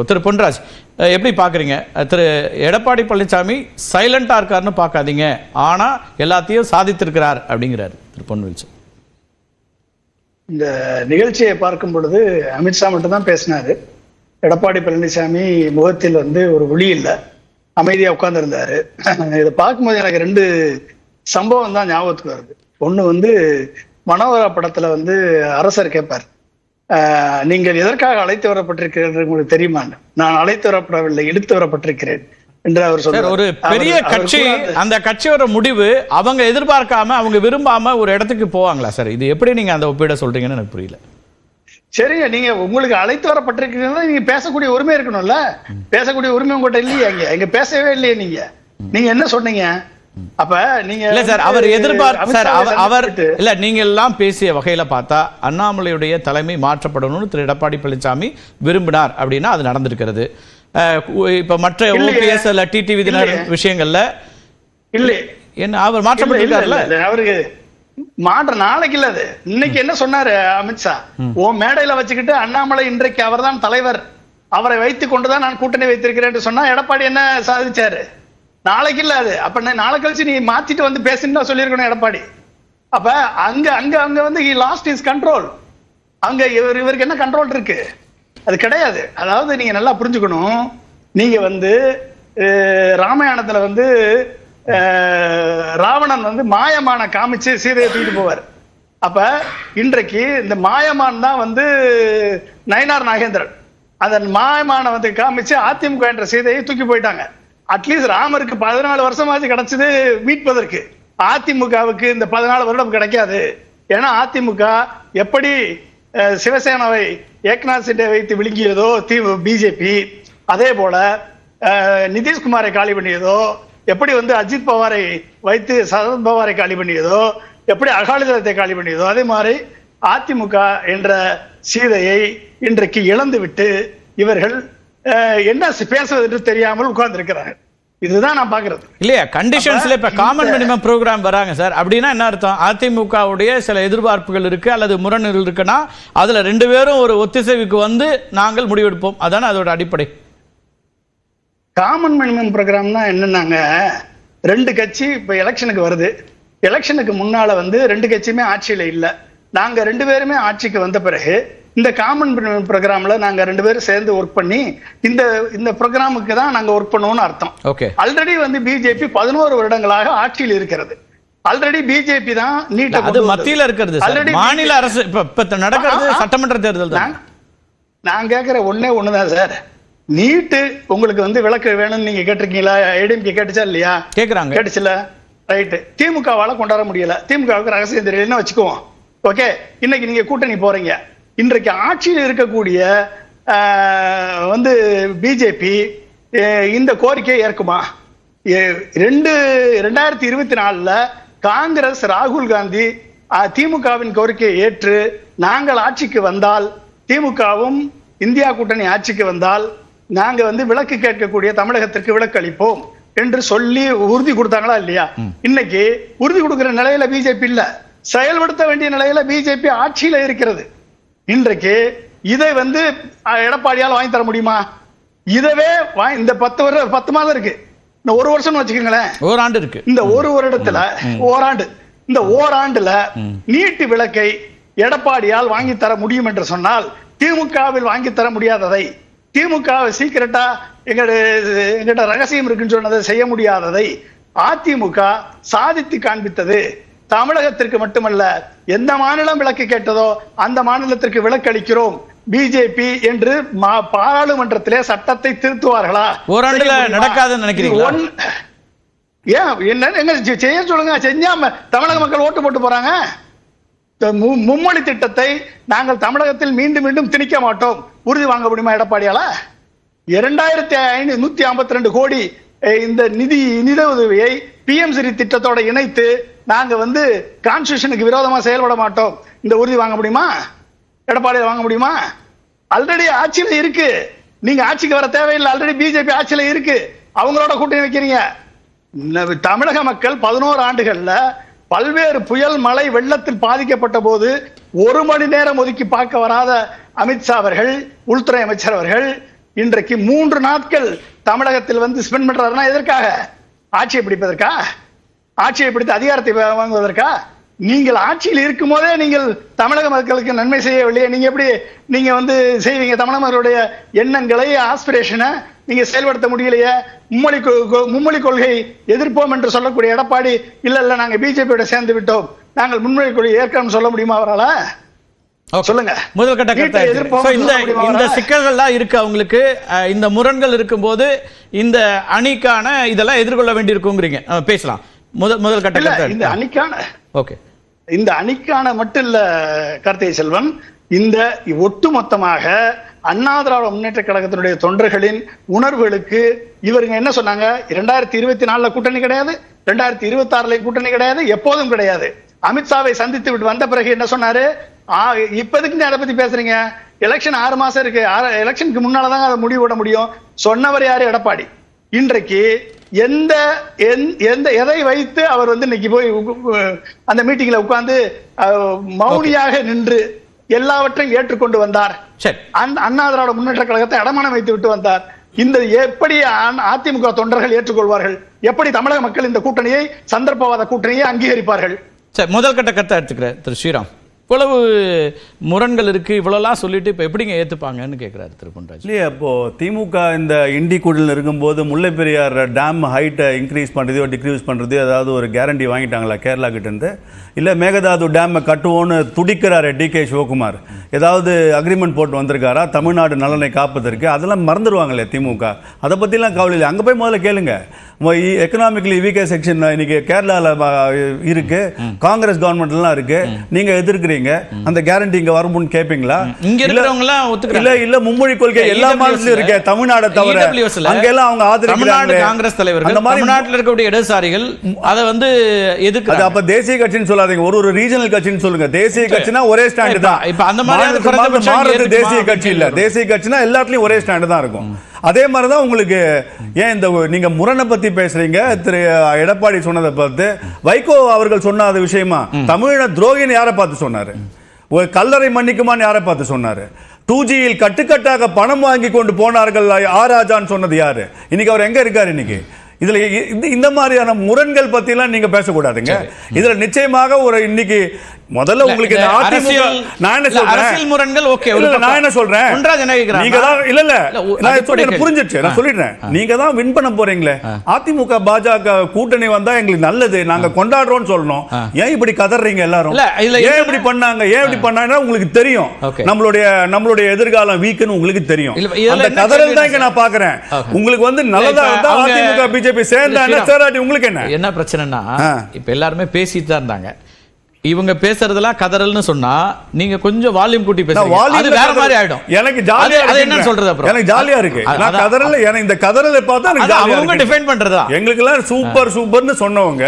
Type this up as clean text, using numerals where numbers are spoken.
திரு பொன்ராஜ், எப்படி பாக்குறீங்க? திரு எடப்பாடி பழனிசாமி சைலண்டா இருக்காருன்னு பார்க்காதீங்க, ஆனா எல்லாத்தையும் சாதித்திருக்கிறார் அப்படிங்கிறாரு திரு பொன்ராஜ். இந்த நிகழ்ச்சியை பார்க்கும் பொழுது அமித்ஷா மட்டும்தான் பேசினாரு. எடப்பாடி பழனிசாமி முகத்தில் ஒரு ஒளி இல்லை, அமைதியா உட்கார்ந்து இருந்தாரு. இதை பார்க்கும்போது எனக்கு ரெண்டு சம்பவம் தான் ஞாபகத்துக்கு வருது. ஒண்ணு மனோகரா படத்துல அரசர் கேட்பார், நீங்கள் எதற்காக அழைத்து வரப்பட்டிருக்கிறீர்கள் உங்களுக்கு தெரியுமான்னு. நான் அழைத்து வரப்படவில்லை, இழுத்து வரப்பட்டிருக்கிறேன் என்று அவர் சொல்றார். ஒரு பெரிய கட்சி, அந்த கட்சியோட முடிவு அவங்க எதிர்பார்க்காம அவங்க விரும்பாம ஒரு இடத்துக்கு போவாங்களா சார்? இது எப்படி நீங்க அந்த ஒப்பீட சொல்றீங்கன்னு எனக்கு புரியல. சரி, நீங்க உங்களுக்கு அழைத்து வரப்பட்டிருக்கிறீங்கன்னா நீங்க பேசக்கூடிய உரிமை இருக்கணும்ல. பேசக்கூடிய உரிமை உங்கள்கிட்ட இல்லையா? இங்க பேசவே இல்லையே. நீங்க என்ன சொன்னீங்க? அப்ப நீங்க இல்ல சார், அவர் அவர் இல்ல, நீங்க எல்லாம் பேசிய வகையில பார்த்தா அண்ணாமலையுடைய தலைமை மாற்றப்படணும்னு திரு எடப்பாடி பழனிசாமி விரும்பினார் அப்படின்னா அது நடந்திருக்கிறது. இப்ப மற்ற ஓபிஎஸ் இல்ல டிடிவி தினகரன் விஷயங்கள்ல இல்ல என்ன அவர் மாற்றப்பட்டிருக்காருல்ல. அவருக்கு மாற்ற நாளைக்கு இல்ல, அது இன்னைக்கு என்ன சொன்னாரு அமித்ஷா? ஓ மேடையில வச்சுக்கிட்டு அண்ணாமலை இன்றைக்கு அவர்தான் தலைவர், அவரை வைத்துக் கொண்டுதான் நான் கூட்டணி வைத்திருக்கிறேன் சொன்னா எடப்பாடி என்ன சாதிச்சாரு? நாளைக்கு இல்ல அது. அப்ப நாளை கழிச்சு நீ மாத்திட்டு பேசுன்னு சொல்லியிருக்கணும் எடப்பாடி. அப்ப அங்க he lost his control. அங்க இவருக்கு என்ன கண்ட்ரோல் இருக்கு? அது கிடையாது. அதாவது நீங்க நல்லா புரிஞ்சுக்கணும். நீங்க ராமாயணத்துல ராவணன் மாயமான காமிச்சு சீதையை தூக்கிட்டு போவார். அப்ப இன்றைக்கு இந்த மாயமான் தான் நயினார் நாகேந்திரன். அந்த மாயமான காமிச்சு அதிமுக என்ற சீதையை தூக்கி போயிட்டாங்க. அட்லீஸ்ட் ராமருக்கு 14 வருஷமாச்சு கிடைச்சது மீட்பதற்கு. அதிமுகவுக்கு இந்த 14 வருடம் கிடைக்காது. ஏன்னா அதிமுக எப்படி சிவசேனாவை ஏக்நாத் சிண்டே வைத்து விழுங்கியதோ பிஜேபி, அதே போல நிதிஷ்குமாரை காலி பண்ணியதோ, எப்படி அஜித் பவாரை வைத்து சரத் பவாரை காலி பண்ணியதோ, எப்படி அகாலிதளத்தை காலி பண்ணியதோ, அதே மாதிரி அதிமுக என்ற சீதையை இன்றைக்கு இழந்து விட்டு இவர்கள் என்ன பேசுவது என்று தெரியாமல் உட்கார்ந்து இருக்கிறார்கள். இதுதான் நான் பாக்குறது. இல்லையா கண்டிஷன்ஸ்ல இப்ப காமன் மினிமம் ப்ரோக்ராம் வராங்க சார் அப்படின்னா என்ன அர்த்தம்? அதிமுகவுடைய சில எதிர்பார்ப்புகள் இருக்கு அல்லது முரண்கள் இருக்குன்னா அதுல ரெண்டு பேரும் ஒரு ஒத்திசைவுக்கு நாங்கள் முடிவெடுப்போம், அதான அதோட அடிப்படை. காமன் மினிமம் ப்ரோக்ராம்னா என்னன்னாங்க, ரெண்டு கட்சி இப்ப எலெக்ஷனுக்கு வருது. எலெக்ஷனுக்கு முன்னால ரெண்டு கட்சியுமே ஆட்சியில இல்ல. நாங்க ரெண்டு பேருமே ஆட்சிக்கு வந்த பிறகு இந்த காமன் ப்ரோக்ராம்ல நாங்க ரெண்டு பேரும் சேர்ந்து ஒர்க் பண்ணி இந்த ப்ரோக்ராமுக்கு தான் நாங்க ஒர்க் பண்ணுவோம்னு அர்த்தம். ஆல்ரெடி பிஜேபி 11 வருடங்களாக ஆட்சியில் இருக்கிறது. ஆல்ரெடி பிஜேபி தான் நீட் அது மத்தியில இருக்கிறது. மாநில அரசு இப்ப நடக்கிறது சட்டமன்ற தேர்தல் தான். நான் கேட்கிற ஒண்ணுதான் சார், நீட்டு உங்களுக்கு விளக்கு வேணும்னு நீங்க கேட்டிருக்கீங்களா? ஏடிஎம்கே கேட்டுச்சா இல்லையா? கேக்குறாங்க. கேட்டுச்சுல, ரைட். திமுகவால கொண்டாட முடியல, திமுகவுக்கு ரகசியம் தெரியலன்னு வச்சுக்குவோம். ஓகே, இன்னைக்கு நீங்க கூட்டணி போறீங்க. இன்றைக்கு ஆட்சியில் இருக்கக்கூடிய பிஜேபி இந்த கோரிக்கையை ஏற்குமா? 2024 காங்கிரஸ் ராகுல் காந்தி திமுகவின் கோரிக்கையை ஏற்று நாங்கள் ஆட்சிக்கு வந்தால், திமுகவும் இந்தியா கூட்டணி ஆட்சிக்கு வந்தால் நாங்க விலக்கு கேட்கக்கூடிய தமிழகத்திற்கு விலக்கு அளிப்போம் என்று சொல்லி உறுதி கொடுத்தாங்களா இல்லையா? இன்னைக்கு உறுதி கொடுக்கிற நிலையில பிஜேபி இல்ல, செயல்படுத்த வேண்டிய நிலையில பிஜேபி ஆட்சியில இருக்கிறது. இன்றைக்கு இதை எடப்பாடியால் வாங்கி தர முடியுமா? இதவே இந்த 10 மாதம் இருக்கு, இந்த 1 வருஷம் வச்சுக்கோங்களேன், ஓராண்டு இருக்கு. இந்த ஒரு வருடத்துல ஓராண்டு, இந்த ஓராண்டுல நீட்டு விலக்கை எடப்பாடியால் வாங்கி தர முடியும் என்று சொன்னால், திமுகவில் வாங்கி தர முடியாததை, திமுக சீக்கிரட்டா எங்கிட்ட ரகசியம் இருக்குன்னு சொன்னதை செய்ய முடியாததை அதிமுக சாதித்து காண்பித்தது. தமிழகத்திற்கு மட்டுமல்ல, எந்த மாநிலம் விலக்கு கேட்டதோ அந்த மாநிலத்திற்கு விலக்கு அளிக்கிறோம் பிஜேபி என்று பாராளுமன்றத்திலே சட்டத்தை திருத்துவார்களா? ஓராண்டுல நடக்காதுன்னு நினைக்கிறீங்களா? என்ன செய்ய சொல்லுங்க, செஞ்சா தமிழக மக்கள் ஓட்டு போட்டு போறாங்க. மும்மொழி திட்டத்தை நாங்கள் தமிழகத்தில் மீண்டும் மீண்டும் திணிக்க மாட்டோம், உறுதி வாங்க முடியுமா எடப்பாடியால? 2152 கோடி இந்த நிதி உதவியை பிஎம்சி திட்டத்தோட இணைத்து நாங்க கான்ஸ்டிடியூஷனுக்கு விரோதமா செயல்பட மாட்டோம், இந்த உறுதி வாங்க முடியுமா? எடப்பாடியால் வாங்க முடியுமா? ஆல்ரெடி ஆட்சியில இருக்கு, நீங்க ஆட்சிக்கு வர தேவையில்லை. ஆல்ரெடி பிஜேபி ஆட்சியில இருக்கு, அவங்களோட கூட்டணி வைக்கிறீங்க. தமிழக மக்கள் 11 ஆண்டுகள்ல பல்வேறு புயல் மழை வெள்ளத்தில் பாதிக்கப்பட்ட போது 1 மணி நேரம் ஒதுக்கி பார்க்க வராத அமித்ஷா அவர்கள், உள்துறை அமைச்சர் அவர்கள் இன்றைக்கு 3 நாட்கள் தமிழகத்தில் வந்து ஸ்பெண்ட் பண்றாருன்னா எதற்காக? ஆட்சியை பிடிப்பதற்கா? ஆட்சியை பிடித்து அதிகாரத்தை வாங்குவதற்கா? நீங்கள் ஆட்சியில் இருக்கும் போதே நீங்கள் தமிழக மக்களுக்கு நன்மை செய்யவில்லையே, நீங்க எப்படி நீங்க வந்து செய்வீங்க? தமிழக மக்களுடைய எண்ணங்களை, ஆஸ்பிரேஷனை நீங்க செயல்படுத்த முடியலையே. மும்மொழி கொள்கை எதிர்ப்போம் என்று சொல்லக்கூடிய எடப்பாடி, இல்ல நாங்க பிஜேபியோட சேர்ந்து விட்டோம், நாங்கள் மும்மொழி கொள்கை ஏற்கனவே சொல்ல முடியுமா அவரால? சொல்லுங்க. முதல் கட்ட இந்த சிக்கல்கள்லாம் இருக்கு அவங்களுக்கு. இந்த முரண்கள் இருக்கும்போது இந்த அணிக்கான இதெல்லாம் எதிர்கொள்ள வேண்டியிருக்குங்கிறீங்க. பேசலாம். முதல் கட்ட இந்த அணிக்கான ஓகே, இந்த அணிக்கான மட்டும் இல்ல கார்த்திகை செல்வன், இந்த ஒட்டுமொத்தமாக அண்ணா திராவிட முன்னேற்ற கழகத்தினுடைய தொண்டர்களின் உணர்வுகளுக்கு இவருங்க என்ன சொன்னாங்க? 2024 கூட்டணி கிடையாது, 2026 கூட்டணி கிடையாது, எப்போதும் கிடையாது. அமித்ஷாவை சந்தித்து விட்டு வந்த பிறகு என்ன சொன்னாரு? இப்போதைக்கு அதை பத்தி பேசுறீங்க, எலெக்ஷன் 6 மாசம் இருக்கு, எலெக்ஷனுக்கு முன்னாலதான் அதை முடிவுட முடியும் சொன்னவர் யாரு? எடப்பாடி. இன்றைக்கு எதை வைத்து அவர் வந்து இன்னைக்கு போய் அந்த மீட்டிங்ல உட்கார்ந்து மௌனியாக நின்று எல்லாவற்றையும் ஏற்றுக்கொண்டு வந்தார்? அண்ணா திராவிட முன்னேற்ற கழகத்தை அடமானம் வைத்து விட்டு வந்தார். இந்த எப்படி அதிமுக தொண்டர்கள் ஏற்றுக்கொள்வார்கள்? எப்படி தமிழக மக்கள் இந்த கூட்டணியை, சந்தர்ப்பவாத கூட்டணியை அங்கீகரிப்பார்கள்? சரி, முதல் கட்ட கருத்தை எடுத்துக்கிறேன் திரு ஸ்ரீராம். இவ்வளவு முரண்கள் இருக்கு, இவ்வளவுலாம் சொல்லிட்டு இப்ப எப்படிங்க ஏத்துப்பாங்கன்னு கேட்கிறாரு திரு பொன்ராஜ். இல்லையா, இப்போ திமுக இந்த இண்டி கூடல் இருக்கும்போது முல்லை பெரியார் டேம் ஹைட்டை இன்க்ரீஸ் பண்ணுறதையோ டிக்ரீஸ் பண்ணுறதையோ ஏதாவது ஒரு கேரண்டி வாங்கிட்டாங்களா கேரளா கிட்டேருந்து? இல்லை மேகதாது டேமை கட்டுவோன்னு துடிக்கிறாரு டிகே சிவகுமார், ஏதாவது அக்ரிமெண்ட் போட்டு வந்திருக்காரா தமிழ்நாடு நலனை காப்பதற்கு? அதெல்லாம் மறந்துடுவாங்களே திமுக, அதை பற்றிலாம் கவலை இல்லை. அங்கே போய் முதல்ல கேளுங்க. எக்கனாமிக்கலி வீக்கர் செக்ஷன் இன்னைக்கு கேரளாவில் இருக்கு, காங்கிரஸ் கவர்மெண்ட்லாம் இருக்கு, நீங்க எதிர்க்கிறீங்க, அந்த கேரண்டி இங்க வரும்னு கேட்பீங்களா? இங்க இருக்கிறவங்க எல்லாம் ஒத்துக்கறாங்க. இல்ல இல்ல, மும்மொழி கொள்கை எல்லா மாநிலத்திலும் இருக்கு, தமிழ்நாடு தவிர. அங்க எல்லாம் அவங்க ஆதரிக்கிறாங்க. காங்கிரஸ் தலைவர்கள், தமிழ்நாட்டில் இருக்கக்கூடிய இடதுசாரிகள் அதை வந்து எதிர்க்கிறாங்க. அப்ப தேசிய கட்சின்னு சொல்லாதீங்க, ஒரு ரீஜனல் கட்சின்னு சொல்லுங்க. தேசிய கட்சினா ஒரே ஸ்டாண்ட் தான். இப்ப அந்த மாதிரி மாறுறது தேசிய கட்சி இல்ல. தேசிய கட்சினா எல்லாத்துலயும் ஒரே ஸ்டாண்ட் தான் இருக்கும். அதே மாதிரிதான் உங்களுக்கு ஏன் இந்த நீங்க முரணை பத்தி பேசுறீங்க? திரு எடப்பாடி சொன்னதை பார்த்து வைகோ அவர்கள் சொன்னாத விஷயமா, தமிழ துரோகின்னு யாரை பார்த்து சொன்னாரு? ஒரு கல்லறை மன்னிக்குமான்னு யாரை பார்த்து சொன்னாரு? 2Gயில் கட்டுக்கட்டாக பணம் வாங்கி கொண்டு போனார்கள் ஆராஜான்னு சொன்னது யாரு? இன்னைக்கு அவர் எங்க இருக்காரு? இன்னைக்கு இதுல இந்த மாதிரியான முரண்கள் பத்தி எல்லாம் நீங்க பேசக்கூடாதுங்க. இதுல நிச்சயமாக ஒரு இன்னைக்கு முதல்ல உங்களுக்கு இந்த அதிமுக நான் என்ன சொல்றேன், அரசியல் முரண்கள் ஓகே, நான் என்ன சொல்றேன், நீங்க தான் இல்ல இல்ல நான் புரிஞ்சிருச்சு, நான் சொல்லிடுறேன். நீங்க தான் வின் பண்ண போறீங்களே, அதிமுக பாஜக கூட்டணி வந்தா எங்களுக்கு நல்லது, நாங்க கொண்டாடுறோம்னு சொல்லணும். ஏன் இப்படி கதறீங்க எல்லாரும்? ஏன் இப்படி பண்ணாங்க, ஏன் இப்படி பண்ணாங்கன்னா உங்களுக்கு தெரியும் நம்மளுடைய எதிர்காலம் வீக்குன்னு உங்களுக்கு தெரியும். அந்த கதறல் தான் இங்க நான் பாக்குறேன். உங்களுக்கு வந்து நல்லதா இருந்தா அதிமுக பிஜேபி சேர்ந்தா என்ன, சேராட்டி உங்களுக்கு என்ன பிரச்சனைனா, இப்ப எல்லாருமே பேசிட்டு தான் இருந்தாங்க. இவங்க பேசுறதெல்லாம் கதறல்னு சொன்னா நீங்க கொஞ்சம் வால்யூம் கூட்டி பேசுறீங்க, அது வேற மாதிரி ஆயிடும். எனக்கு ஜாலியா அது என்ன சொல்றது? அப்புறம் எனக்கு ஜாலியா இருக்கு. நான் கதறல்ல, எனக்கு இந்த கதறலை பார்த்தா எனக்கு அவங்க டிஃபைன் பண்றதா? எங்களுக்கு எல்லாம் சூப்பர் சூப்பர்னு சொன்னவங்க